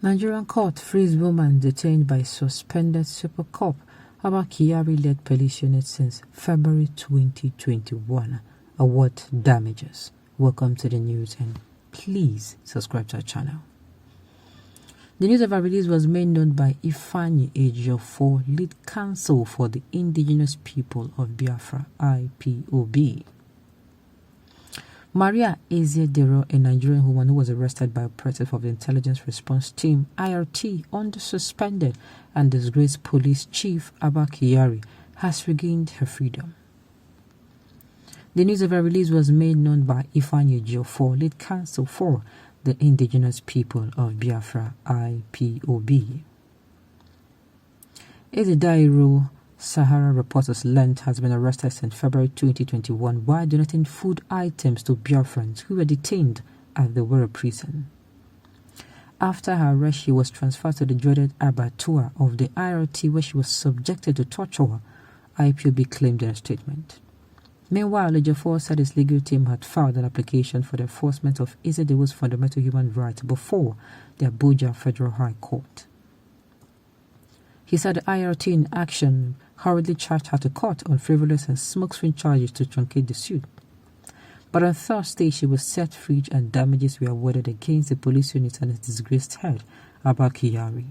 Nigerian court frees woman detained by suspended Super Cop. Abba Kyari led police unit since February 2021. Award damages. Welcome to the news and please subscribe to our channel. The news of our release was made known by Ifeanyi Ejiofor, lead counsel for the indigenous people of Biafra, IPOB. Maria Ezedero, a Nigerian woman who was arrested by operatives of the Intelligence Response Team, IRT, under suspended and disgraced police chief Abba Kyari, has regained her freedom. The news of her release was made known by Ifeanyi Ejiofor, lead counsel for the indigenous people of Biafra, IPOB. Ezedero, Sahara reporters learned, has been arrested since February 2021 while donating food items to Biafrans who were detained at the Wera prison. After her arrest, she was transferred to the dreaded Abba tour of the IRT where she was subjected to torture, IPOB claimed in a statement. Meanwhile, Ejiofor said his legal team had filed an application for the enforcement of Ezedero's fundamental human rights before the Abuja Federal High Court. He said the IRT in action hurriedly charged her to court on frivolous and smokescreen charges to truncate the suit. But on Thursday, she was set free and damages were awarded against the police unit and its disgraced head, Abba Kyari.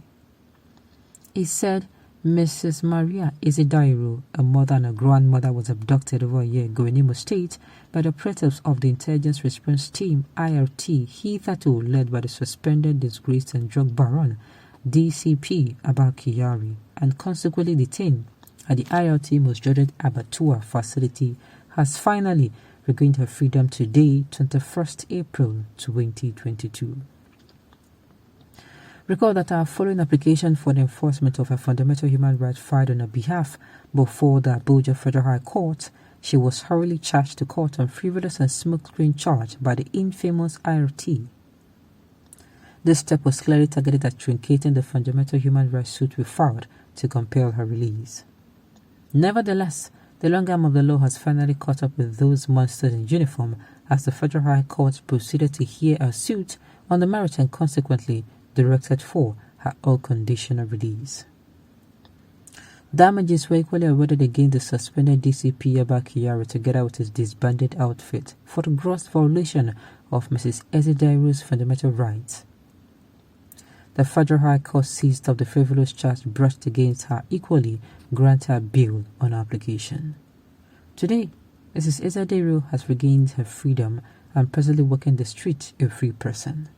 He said Mrs. Maria Ezedero, a mother and a grandmother, was abducted over a year ago in Imo State by the operatives of the Intelligence Response Team, IRT, hitherto led by the suspended, disgraced and drug baron, DCP Abba Kyari, and consequently detained at the IRT most dreaded abattoir facility, has finally regained her freedom today, 21st April 2022. Recall that our following application for the enforcement of her fundamental human rights filed on her behalf before the Abuja Federal High Court, she was hurriedly charged to court on frivolous and smokescreen charge by the infamous IRT. This step was clearly targeted at truncating the fundamental human rights suit we filed to compel her release. Nevertheless, the long arm of the law has finally caught up with those monsters in uniform as the Federal High Court proceeded to hear a suit on the merit and consequently directed for her unconditional release. Damages were equally awarded against the suspended DCP Abba Kyari together with his disbanded outfit for the gross violation of Mrs. Ezedero's fundamental rights. The Federal High Court seized up the frivolous charge brought against her, equally granted her bail on her application. Today, Mrs. Ezedero has regained her freedom and presently walking the street a free person.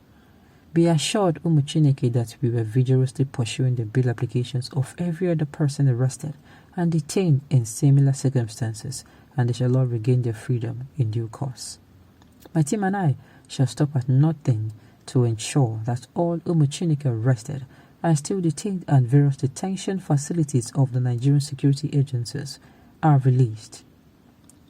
Be assured, Umuchineke, that we were vigorously pursuing the bail applications of every other person arrested and detained in similar circumstances, and they shall all regain their freedom in due course. My team and I shall stop at nothing to ensure that all Umuchineke arrested and still detained at various detention facilities of the Nigerian security agencies are released.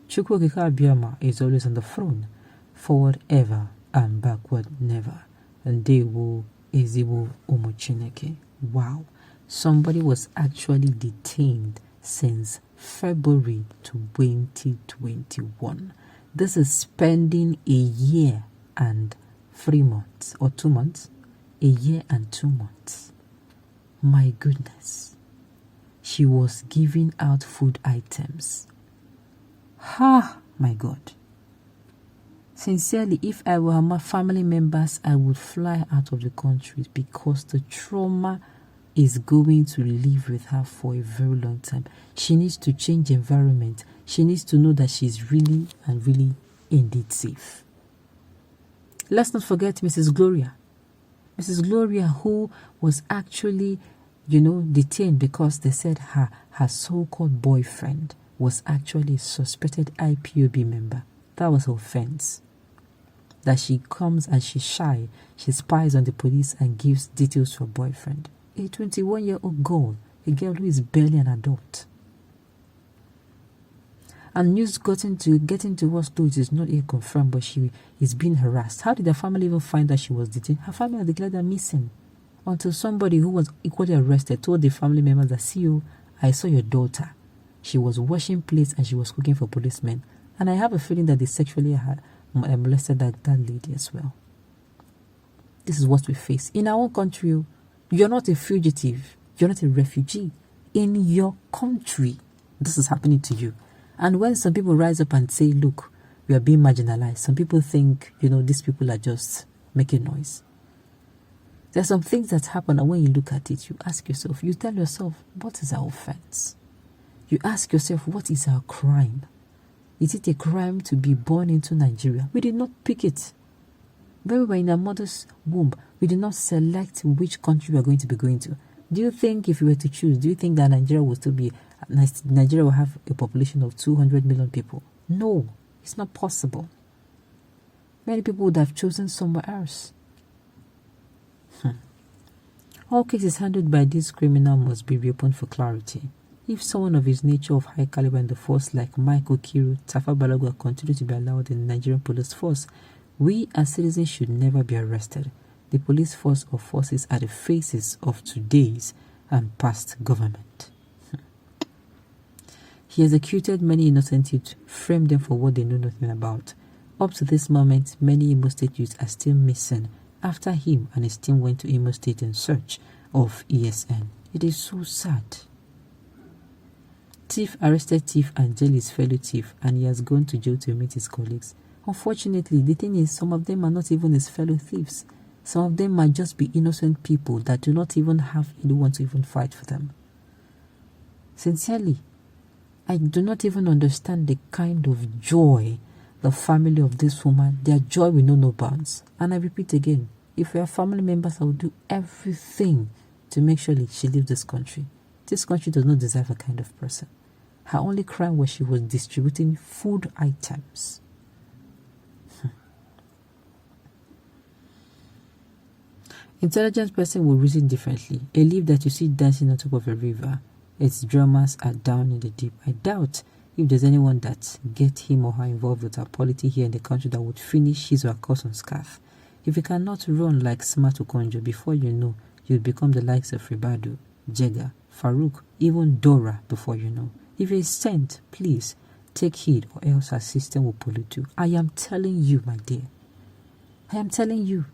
Chukwuokike Abiyama is always on the throne, forward ever and backward never. And they will Ezigbo Umuchineke. Wow, somebody was actually detained since February 2021. This is spending a year and 3 months or 2 months, a year and 2 months. My goodness, she was giving out food items. My God. Sincerely, if I were my family members, I would fly out of the country because the trauma is going to live with her for a very long time. She needs to change environment. She needs to know that she's really and really indeed safe. Let's not forget Mrs. Gloria. Mrs. Gloria, who was actually, detained because they said her so-called boyfriend was actually a suspected IPOB member. That was her offense. That she comes and she's shy, she spies on the police and gives details to her boyfriend. A 21-year-old girl, a girl who is barely an adult. And news getting to us though it is not yet confirmed, but she is being harassed. How did the family even find that she was detained? Her family had declared her missing until somebody who was equally arrested told the family members that, see you, I saw your daughter. She was washing plates and she was cooking for policemen. And I have a feeling that they sexually molested that lady as well. This is what we face in our own country. You're not a fugitive. You're not a refugee. In your country, this is happening to you. And when some people rise up and say, look, we are being marginalized, some people think, these people are just making noise. There are some things that happen, and when you look at it, you ask yourself, you tell yourself, what is our offense? You ask yourself, what is our crime? Is it a crime to be born into Nigeria? We did not pick it. When we were in our mother's womb, we did not select which country we are going to be going to. Do you think if you were to choose, do you think that Nigeria will have a population of 200 million people? No, it's not possible. Many people would have chosen somewhere else. All cases handled by this criminal must be reopened for clarity. If someone of his nature of high caliber in the force like Michael Kiru, Tafa Balogun continue to be allowed in the Nigerian police force, we as citizens should never be arrested. The police force or forces are the faces of today's and past government. He executed many innocent youths, framed them for what they know nothing about. Up to this moment, many Imo State youths are still missing after him and his team went to Imo State in search of ESN. It is so sad. Thief arrested thief and jail his fellow thief, and he has gone to jail to meet his colleagues. Unfortunately, the thing is, some of them are not even his fellow thieves. Some of them might just be innocent people that do not even have anyone to even fight for them. Sincerely, I do not even understand the kind of joy the family of this woman, their joy will know no bounds. And I repeat again, if we are family members, I will do everything to make sure that she leaves this country. This country does not deserve a kind of person. Her only crime was she was distributing food items. Intelligent person will reason differently. A leaf that you see dancing on top of a river, its drummers are down in the deep. I doubt if there's anyone that get him or her involved with our polity here in the country that would finish his or her course on scarf. If you cannot run like Smart Okonjo, before you know, you'll become the likes of Ribadu, Jega, Farouk, even Dora before you know. If you're sent, please take heed or else our system will pollute you. I am telling you, my dear. I am telling you.